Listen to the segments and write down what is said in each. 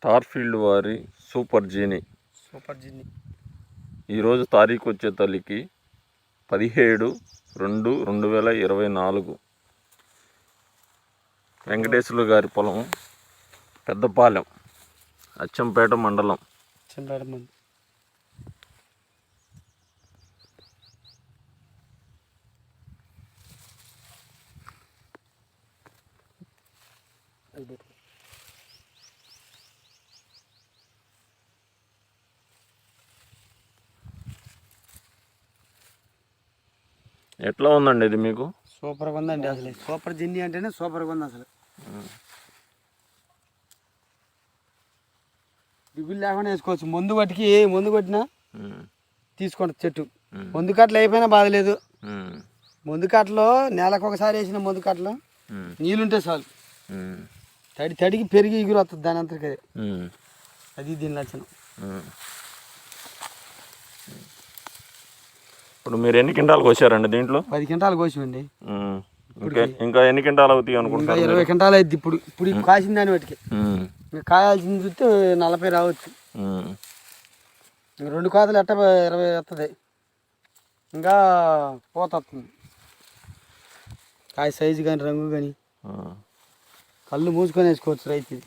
Starfield వారి super జీని ఈరోజు తారీఖు వచ్చే తల్లికి 17/2/2024 వెంకటేశ్వర్లు గారి పొలం పెద్దపాలెం అచ్చంపేట మండలం. ఎట్లా ఉందండి ఇది మీకు? సూపర్గా ఉందండి. అసలు సూపర్ జిన్ని అంటేనే సూపర్గా ఉంది. అసలు దిగులు లేకుండా వేసుకోవచ్చు. ముందు కొట్టినా తీసుకోండి చెట్టు. ముందు కట్టలు అయిపోయినా బాధలేదు. ముందు కట్టలో నెలకు ఒకసారి వేసిన ముందు కట్టలో నీళ్ళుంటే చాలు, తడికి పెరిగి ఎగురు వస్తుంది దాని అంతరికి. అది దీని లక్షణం. ఇప్పుడు మీరు ఎన్ని క్వింటాలు కోసారండి దీంట్లో? 10 క్వింటాలు కోసామండి. ఇంకా ఎన్ని క్వింటాలు అవుతాయి అనుకుంటున్నారు? 20 క్వింటాలు అయింది. ఇప్పుడు కాసిన దాన్ని బట్టి ఇంకా కాయాల్సింది చూస్తే 40 రావచ్చు. ఇంకా 2 కోతలు 20 వస్తుంది. ఇంకా పోత వస్తుంది. కాయ సైజు కానీ రంగు కానీ కళ్ళు మూసుకొని వేసుకోవచ్చు రైతు. ఇది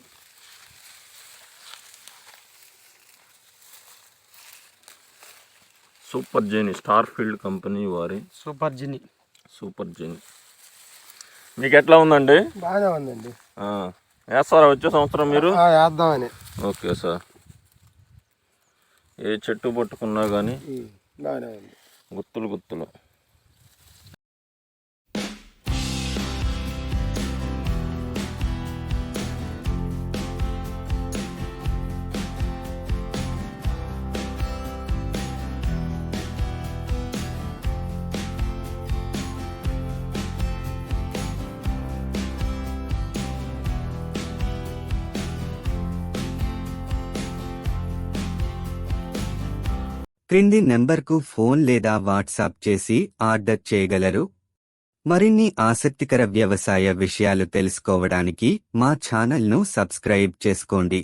సూపర్ జీని, స్టార్ఫీల్డ్ కంపెనీ వారి సూపర్ జీని. మీకు ఎట్లా ఉందండి? బాగానే ఉందండి. వేస్తారా వచ్చే సంవత్సరం మీరు? వేద్దామని. Okay sir. ఏ చెట్టు పట్టుకున్నా కానీ బాగానే ఉంది. గుత్తులు. క్రింది నెంబర్కు ఫోన్ లేదా వాట్సాప్ చేసి ఆర్డర్ చేయగలరు. మరిన్ని ఆసక్తికర వ్యవసాయ విషయాలు తెలుసుకోవడానికి మా ఛానల్ను సబ్స్క్రైబ్ చేసుకోండి.